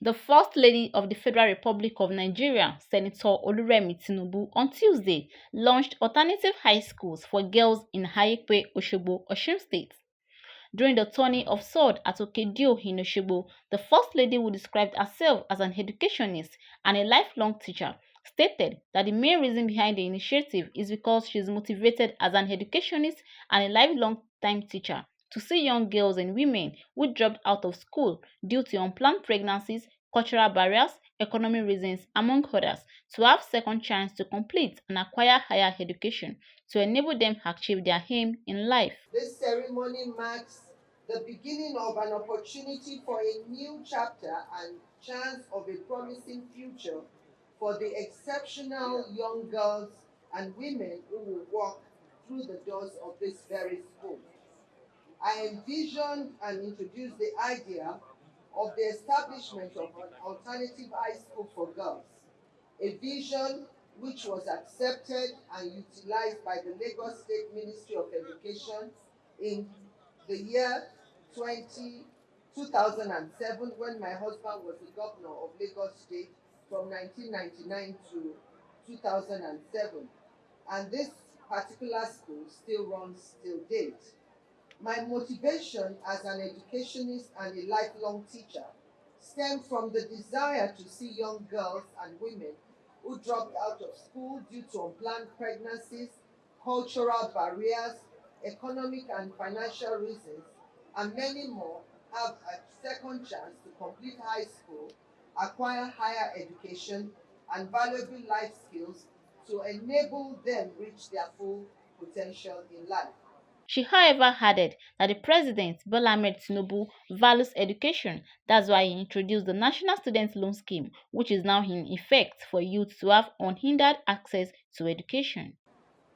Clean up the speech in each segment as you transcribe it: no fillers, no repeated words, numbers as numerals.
The First Lady of the Federal Republic of Nigeria, Senator Remi Tinubu, on Tuesday launched alternative high schools for girls in Haipe, Osogbo, Osun State. During the tourney of sword at Okedio in Osogbo, the First Lady, who described herself as an educationist and a lifelong teacher, stated that the main reason behind the initiative is because she is motivated as an educationist and a lifelong time teacher to see young girls and women who dropped out of school due to unplanned pregnancies, cultural barriers, economic reasons, among others, to have second chance to complete and acquire higher education to enable them achieve their aim in life. This ceremony marks the beginning of an opportunity for a new chapter and chance of a promising future for the exceptional young girls and women who will walk through the doors of this very school. I envisioned and introduced the idea of the establishment of an alternative high school for girls, a vision which was accepted and utilized by the Lagos State Ministry of Education in the year 2007, when my husband was the governor of Lagos State from 1999 to 2007. And this particular school still runs till date. My motivation as an educationist and a lifelong teacher stemmed from the desire to see young girls and women who dropped out of school due to unplanned pregnancies, cultural barriers, economic and financial reasons, and many more have a second chance to complete high school, acquire higher education, and valuable life skills to enable them reach their full potential in life. She, however, added that the President, Bola Ahmed Tinubu, values education. That's why he introduced the National Student Loan Scheme, which is now in effect for youth to have unhindered access to education.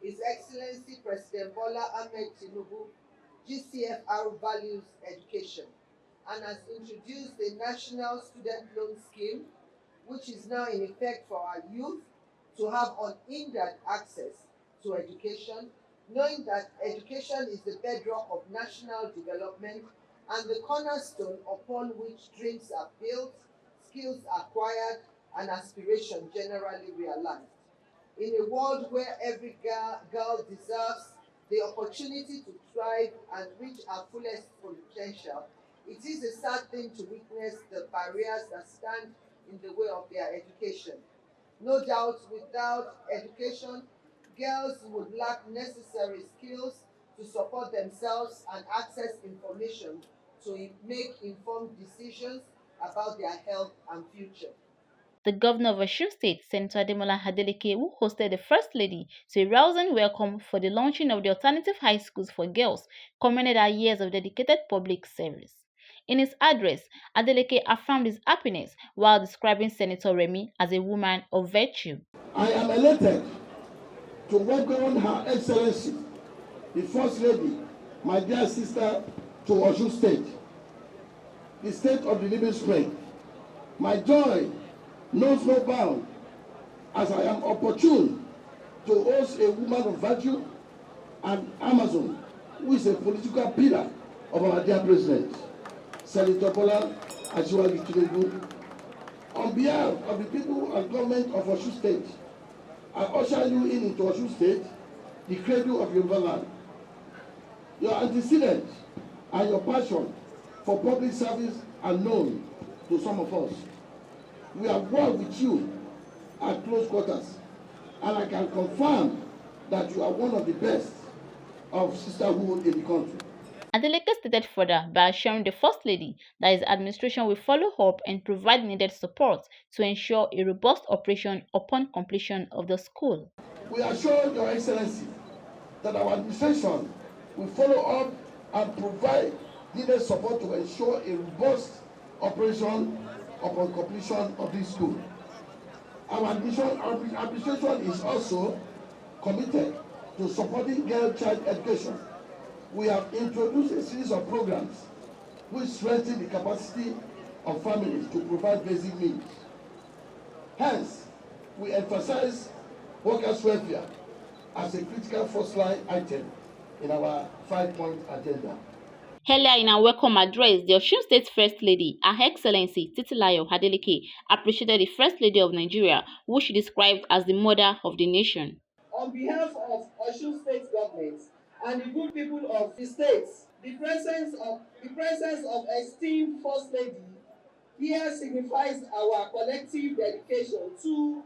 His Excellency President Bola Ahmed Tinubu, GCFR, values education and has introduced the National Student Loan Scheme, which is now in effect for our youth to have unhindered access to education, knowing that education is the bedrock of national development and the cornerstone upon which dreams are built, skills acquired, and aspiration generally realized. In a world where every girl deserves the opportunity to thrive and reach her fullest potential, it is a sad thing to witness the barriers that stand in the way of their education. No doubt, without education, girls would lack necessary skills to support themselves and access information to make informed decisions about their health and future. The governor of Osun State, Senator Ademola Adeleke, who hosted the First Lady to a rousing welcome for the launching of the alternative high schools for girls, commended her years of dedicated public service. In his address, Adeleke affirmed his happiness while describing Senator Remi as a woman of virtue. I am elated to welcome Her Excellency, the First Lady, my dear sister, to Osun State, the state of the living spring. My joy knows no bound as I am opportune to host a woman of virtue and Amazon, who is a political pillar of our dear President, Senator Bola Tinubu. On behalf of the people and government of Osun State, I usher you in into Osun State, the cradle of Yoruba land. Your antecedents and your passion for public service are known to some of us. We have worked with you at close quarters, and I can confirm that you are one of the best of sisterhood in the country. Adeleke stated further by assuring the First Lady that his administration will follow up and provide needed support to ensure a robust operation upon completion of the school. We assure Your Excellency that our administration will follow up and provide needed support to ensure a robust operation upon completion of this school. Our administration is also committed to supporting girl child education. We have introduced a series of programs which strengthen the capacity of families to provide basic needs. Hence, we emphasize workers' welfare as a critical first-line item in our 5-point agenda. Earlier in her welcome address, the Osun State First Lady, Her Excellency Titilayo Adeleke, appreciated the First Lady of Nigeria, who she described as the mother of the nation. On behalf of Osun State government and the good people of the state, the presence of esteemed First Lady here signifies our collective dedication to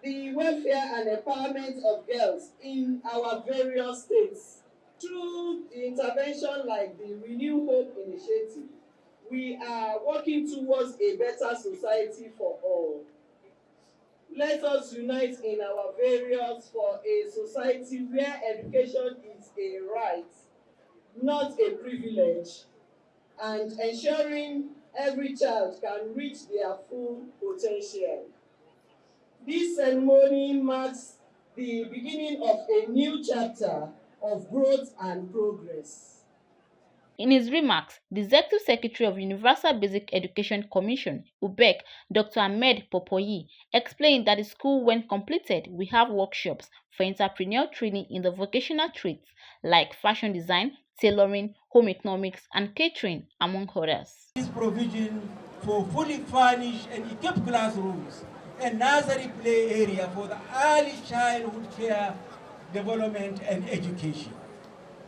the welfare and empowerment of girls in our various states. Through the intervention like the Renew Hope initiative, we are working towards a better society for all. Let us unite in our various for a society where education is a right, not a privilege, and ensuring every child can reach their full potential. This ceremony marks the beginning of a new chapter of growth and progress. In his remarks, the Executive Secretary of Universal Basic Education Commission, UBEC, Dr. Ahmed Popoyi, explained that the school, when completed, will have workshops for entrepreneurial training in the vocational trades like fashion design, tailoring, home economics, and catering, among others. This provision for fully furnished and equipped classrooms and nursery play area for the early childhood care, development, and education.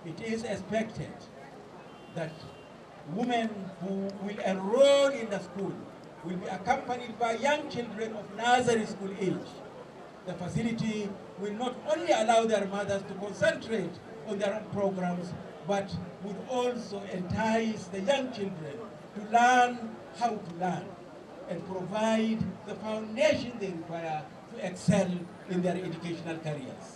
It is expected that women who will enroll in the school will be accompanied by young children of nursery school age. The facility will not only allow their mothers to concentrate on their own programs, but would also entice the young children to learn how to learn and provide the foundation they require to excel in their educational careers.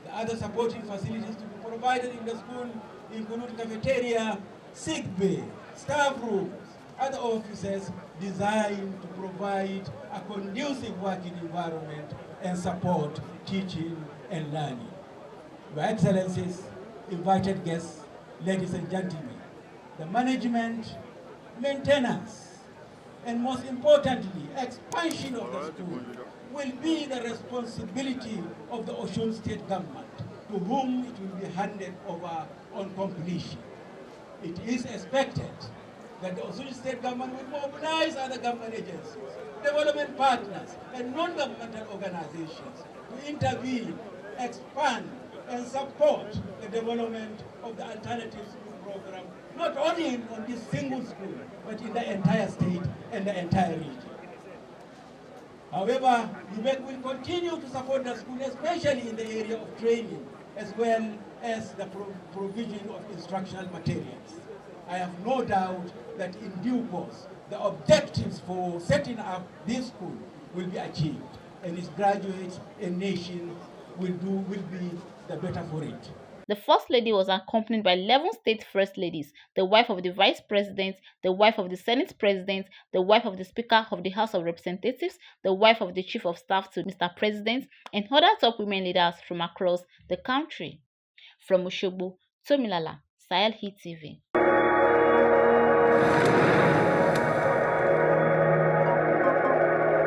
The other supporting facilities to be provided in the school include cafeteria, sick bay, staff rooms, other offices designed to provide a conducive working environment and support teaching and learning. Your Excellencies, invited guests, ladies and gentlemen, the management, maintenance, and most importantly, expansion of the school will be the responsibility of the Osun State government, to whom it will be handed over on completion. It is expected that the Osun State government will mobilize other government agencies, development partners, and non-governmental organizations to intervene, expand, and support the development of the alternative school program, not only on this single school, but in the entire state and the entire region. However, UBEC will continue to support the school, especially in the area of training, as well as the provision of instructional materials. I have no doubt that in due course, the objectives for setting up this school will be achieved, and its graduates and nation will be the better for it. The First Lady was accompanied by 11 state First Ladies, the wife of the Vice President, the wife of the Senate President, the wife of the Speaker of the House of Representatives, the wife of the Chief of Staff to Mr. President, and other top women leaders from across the country. From Osogbo, Tomilala, Sahel Heat TV.